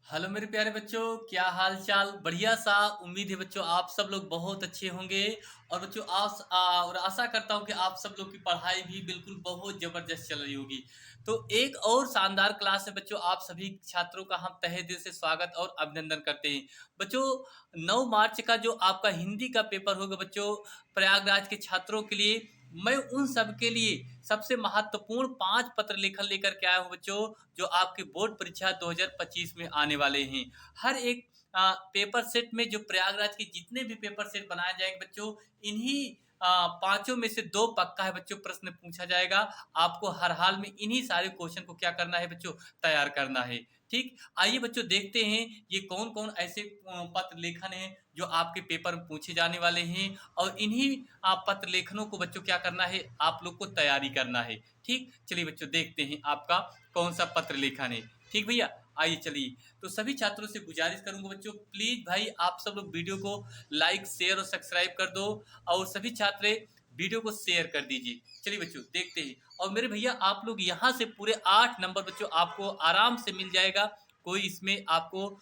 Hello मेरे प्यारे बच्चों, क्या हाल चाल। बढ़िया सा। उम्मीद है बच्चों आप सब लोग बहुत अच्छे होंगे। और बच्चों और आशा करता हूँ कि आप सब लोग की पढ़ाई भी बिल्कुल बहुत जबरदस्त चल रही होगी। तो एक और शानदार क्लास है बच्चों, आप सभी छात्रों का हम तहे दिल से स्वागत और अभिनंदन करते हैं। बच्चों 9 मार्च का जो आपका हिंदी का पेपर होगा बच्चों, प्रयागराज के छात्रों के लिए मैं उन सब के लिए सबसे महत्वपूर्ण 5 पत्र लेखन लेकर के आया हूँ बच्चों, जो आपके बोर्ड परीक्षा 2025 में आने वाले हैं। हर एक पेपर सेट में जो प्रयागराज के जितने भी पेपर सेट बनाए जाएंगे बच्चों, इन्हीं पांचों में से दो पक्का है बच्चों, प्रश्न पूछा जाएगा। आपको हर हाल में इन्हीं सारे क्वेश्चन को क्या करना है बच्चों, तैयार करना है। ठीक, आइए बच्चों देखते हैं ये कौन कौन ऐसे पत्र लेखन है जो आपके पेपर में पूछे जाने वाले हैं। और इन्हीं पत्र लेखनों को बच्चों क्या करना है, आप लोग को तैयारी करना है। ठीक, चलिए बच्चों देखते हैं आपका कौन सा पत्र लेखन है। ठीक भैया, आइए चलिए। तो सभी छात्रों से गुजारिश करूंगा बच्चों, प्लीज भाई आप सब लोग वीडियो को लाइक शेयर और सब्सक्राइब कर दो। और सभी छात्र वीडियो को शेयर कर दीजिए। चलिए बच्चों देखते हैं। और मेरे भैया आप लोग यहाँ से पूरे 8 नंबर बच्चों आपको आराम से मिल जाएगा। कोई इसमें आपको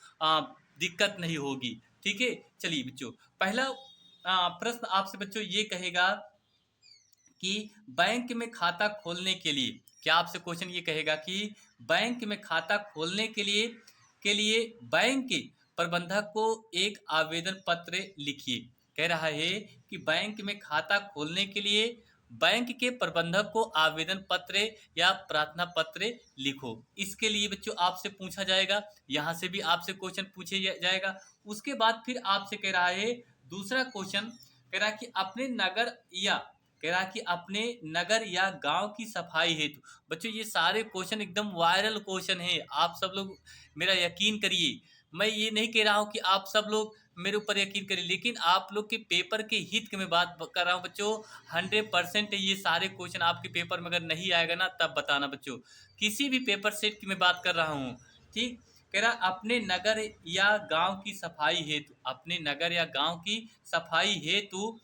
दिक्कत नहीं होगी। ठीक है, चलिए बच्चों पहला प्रश्न आपसे बच्चों ये कहेगा कि बैंक में खाता खोलने के लिए, क्या आपसे क्वेश्चन ये कहेगा कि बैंक में खाता खोलने के लिए बैंक के प्रबंधक को एक आवेदन पत्र लिखिए। कह रहा है कि बैंक में खाता खोलने के लिए बैंक के प्रबंधक को आवेदन पत्र या प्रार्थना पत्र लिखो। इसके लिए बच्चों आपसे पूछा जाएगा, यहाँ से भी आपसे क्वेश्चन पूछे जाएगा। उसके बाद फिर आपसे कह रहा है दूसरा क्वेश्चन, कह रहा है कि अपने नगर या गांव की सफाई हेतु। बच्चों ये सारे क्वेश्चन एकदम वायरल क्वेश्चन हैं, आप सब लोग मेरा यकीन करिए। मैं ये नहीं कह रहा हूँ कि आप सब लोग मेरे ऊपर यकीन करिए, लेकिन आप लोग के पेपर के हित की मैं बात कर रहा हूँ बच्चों। 100% ये सारे क्वेश्चन आपके पेपर में अगर नहीं आएगा ना तब बताना बच्चों। किसी भी पेपर सेट की मैं बात कर रहा हूँ। ठीक, कह रहा अपने नगर या गांव की सफाई हेतु, अपने नगर या गांव की सफाई हेतु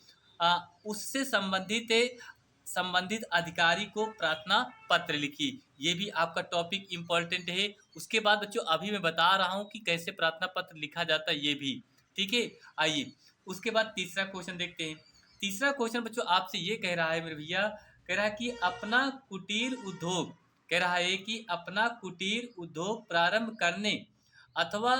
उससे संबंधित अधिकारी को प्रार्थना पत्र लिखी। ये भी आपका टॉपिक इम्पोर्टेंट है। उसके बाद बच्चों अभी मैं बता रहा हूँ कि कैसे प्रार्थना पत्र लिखा जाता है ये भी। ठीक है, आइए उसके बाद तीसरा क्वेश्चन देखते हैं। तीसरा क्वेश्चन बच्चों आपसे ये कह रहा है मेरे भैया, कह रहा है कि अपना कुटीर उद्योग, कह रहा है कि अपना कुटीर उद्योग प्रारंभ करने अथवा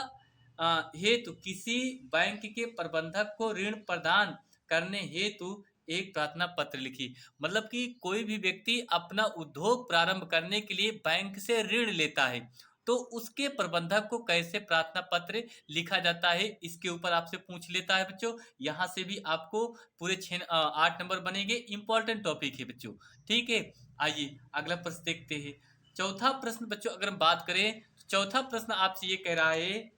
हेतु किसी बैंक के प्रबंधक को ऋण प्रदान करने हेतु एक प्रार्थना पत्र लिखी। मतलब कि कोई भी व्यक्ति अपना उद्योग प्रारंभ करने के लिए बैंक से ऋण लेता है, तो उसके प्रबंधक को कैसे प्रार्थना पत्र लिखा जाता है, इसके ऊपर आपसे पूछ लेता है बच्चों। यहाँ से भी आपको पूरे 8 नंबर बनेंगे। इंपॉर्टेंट टॉपिक है बच्चों। ठीक है, आइए अगला प्रश्न देखते हैं। चौथा प्रश्न बच्चों अगर हम बात करें तो चौथा प्रश्न आपसे ये कह रहा है,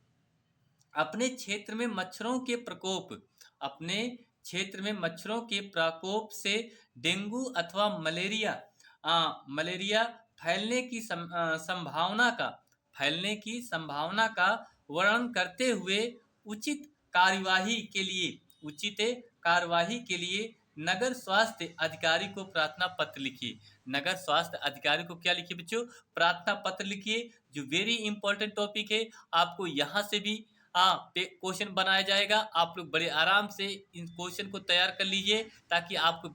अपने क्षेत्र में मच्छरों के प्रकोप, अपने क्षेत्र में मच्छरों के प्रकोप से डेंगू अथवा मलेरिया फैलने की संभावना का फैलने की संभावना का वर्णन करते हुए उचित कार्यवाही के लिए उचित कार्यवाही के लिए नगर स्वास्थ्य अधिकारी को प्रार्थना पत्र लिखिए। नगर स्वास्थ्य अधिकारी को क्या लिखिए बच्चों, प्रार्थना पत्र लिखिए। जो वेरी इंपॉर्टेंट टॉपिक है, आपको यहाँ से भी क्वेश्चन बनाया जाएगा। आप लोग बड़े आराम से इन क्वेश्चन को तैयार कर लीजिए, ताकि आपको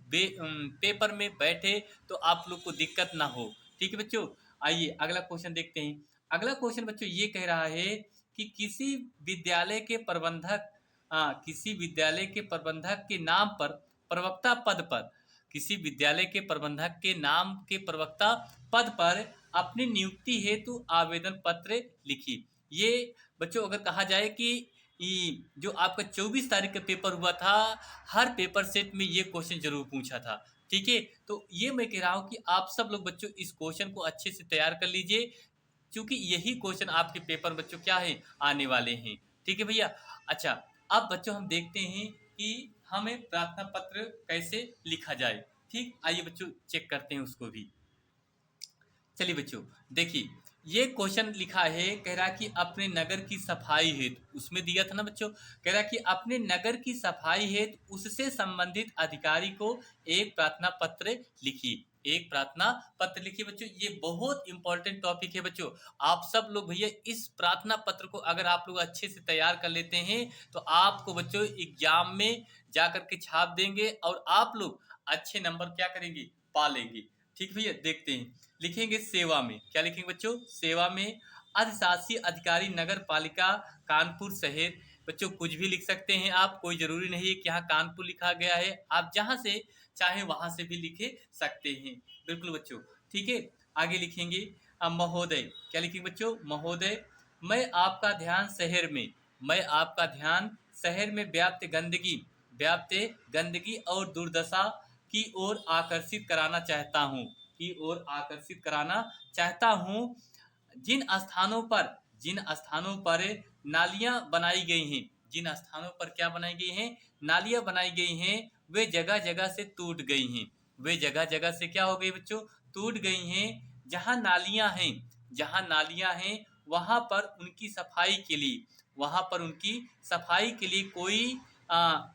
पेपर में बैठे तो आप लोग को दिक्कत ना हो। ठीक है बच्चों, आइए अगला क्वेश्चन देखते हैं। अगला क्वेश्चन बच्चों ये कह रहा है कि किसी विद्यालय के प्रबंधक के नाम पर प्रवक्ता पद पर किसी विद्यालय के प्रबंधक के नाम के प्रवक्ता पद पर अपनी नियुक्ति हेतु आवेदन पत्र लिखी। ये बच्चों अगर कहा जाए कि जो आपका 24 तारीख का पेपर हुआ था, हर पेपर सेट में ये क्वेश्चन जरूर पूछा था। ठीक है, तो ये मैं कह रहा हूँ कि आप सब लोग बच्चों इस क्वेश्चन को अच्छे से तैयार कर लीजिए, क्योंकि यही क्वेश्चन आपके पेपर बच्चों क्या है, आने वाले हैं। ठीक है भैया। अच्छा, अब बच्चों हम देखते हैं कि हमें प्रार्थना पत्र कैसे लिखा जाए। ठीक, आइए बच्चों चेक करते हैं उसको भी। चलिए बच्चों देखिए, ये क्वेश्चन लिखा है, कह रहा कि अपने नगर की सफाई हेतु, उसमें दिया था ना बच्चों, कह रहा कि अपने नगर की सफाई हेतु उससे संबंधित अधिकारी को एक प्रार्थना पत्र लिखिए। एक प्रार्थना पत्र लिखिए बच्चों। ये बहुत इंपॉर्टेंट टॉपिक है बच्चों। आप सब लोग भैया इस प्रार्थना पत्र को अगर आप लोग अच्छे से तैयार कर लेते हैं तो आपको बच्चों एग्जाम में जा कर के छाप देंगे और आप लोग अच्छे नंबर क्या करेंगे, पा लेंगे। ठीक भैया, देखते हैं। लिखेंगे सेवा में, क्या लिखेंगे बच्चों, सेवा में अधिशासी अधिकारी नगर पालिका कानपुर शहर। बच्चों कुछ भी लिख सकते हैं आप, कोई जरूरी नहीं है कि यहाँ कानपुर लिखा गया है, आप जहां से चाहे वहां से भी लिखे सकते हैं। बिल्कुल बच्चों, ठीक है। आगे लिखेंगे महोदय, क्या लिखेंगे बच्चों, महोदय मैं आपका ध्यान शहर में, मैं आपका ध्यान शहर में व्याप्त गंदगी और दुर्दशा की ओर आकर्षित कराना चाहता हूँ, की ओर आकर्षित कराना चाहता हूँ। जिन स्थानों पर नालियां बनाई गई हैं, जिन स्थानों पर क्या बनाई गई हैं, नालियां बनाई गई हैं, वे जगह जगह से टूट गई हैं। वे जगह जगह से क्या हो गई बच्चों, टूट गई हैं। जहां नालियां हैं, जहां नालियां हैं वहां पर उनकी सफाई के लिए, वहां पर उनकी सफाई के लिए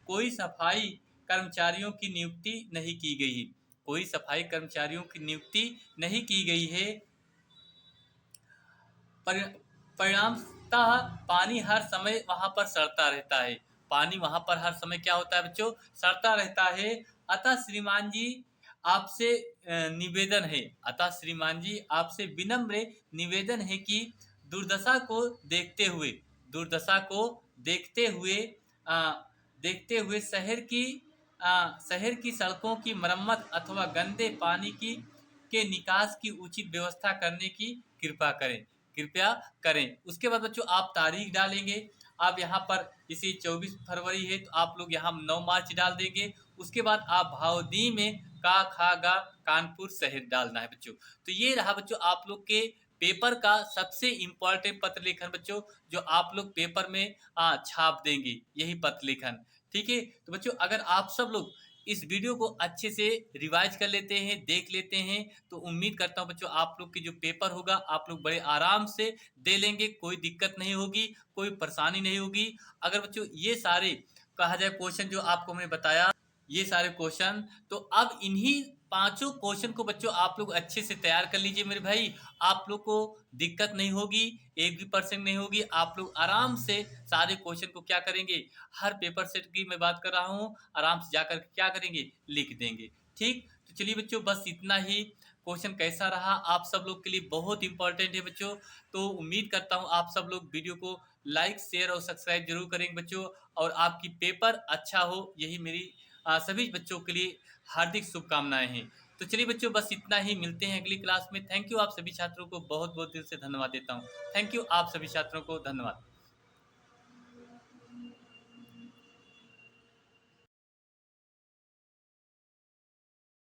कोई सफाई कर्मचारियों की नियुक्ति नहीं की गई है, कोई सफाई कर्मचारियों की नियुक्ति नहीं की गई है। परिणामतः पानी हर समय वहां पर सड़ता रहता है, पानी वहां पर हर समय क्या होता है बच्चों, सड़ता रहता है। अतः श्रीमान जी आपसे निवेदन है, अतः श्रीमान जी आपसे विनम्र निवेदन है कि दुर्दशा को देखते हुए, दुर्दशा को देखते हुए आ, देखते हुए शहर की सड़कों की मरम्मत अथवा गंदे पानी के निकास की उचित व्यवस्था करने की कृपा करें, कृपया करें। उसके बाद बच्चों आप तारीख डालेंगे। आप यहाँ पर जैसे 24 फरवरी है तो आप लोग यहाँ 9 मार्च डाल देंगे। उसके बाद आप भावदी में का खा गा कानपुर शहर डालना है बच्चों। तो ये रहा बच्चों आप लोग के पेपर का सबसे इम्पोर्टेंट पत्र लेखन बच्चों, जो आप लोग पेपर में छाप देंगे, यही पत्र लेखन। ठीक है, तो बच्चों अगर आप सब लोग इस वीडियो को अच्छे से रिवाइज कर लेते हैं, देख लेते हैं, तो उम्मीद करता हूं बच्चों आप लोग की जो पेपर होगा आप लोग बड़े आराम से दे लेंगे, कोई दिक्कत नहीं होगी, कोई परेशानी नहीं होगी। अगर बच्चों ये सारे कहा जाए क्वेश्चन जो आपको मैंने बताया, ये सारे क्वेश्चन, तो अब इन्हीं पांचों क्वेश्चन को बच्चों आप लोग अच्छे से तैयार कर लीजिए मेरे भाई। आप लोग को दिक्कत नहीं होगी, एक भी परसेंट नहीं होगी। आप लोग आराम से सारे क्वेश्चन को क्या करेंगे, हर पेपर सेट की मैं बात कर रहा हूँ, आराम से जाकर क्या करेंगे, लिख देंगे। ठीक, तो चलिए बच्चों बस इतना ही। क्वेश्चन कैसा रहा आप सब लोग के लिए बहुत इंपॉर्टेंट है बच्चों। तो उम्मीद करता हूँ आप सब लोग वीडियो को लाइक शेयर और सब्सक्राइब जरूर करेंगे बच्चों, और आपकी पेपर अच्छा हो, यही मेरी सभी बच्चों के लिए हार्दिक शुभकामनाएं हैं। तो चलिए बच्चों बस इतना ही, मिलते हैं अगली क्लास में। थैंक यू, आप सभी छात्रों को बहुत बहुत दिल से धन्यवाद देता हूँ। थैंक यू, आप सभी छात्रों को धन्यवाद।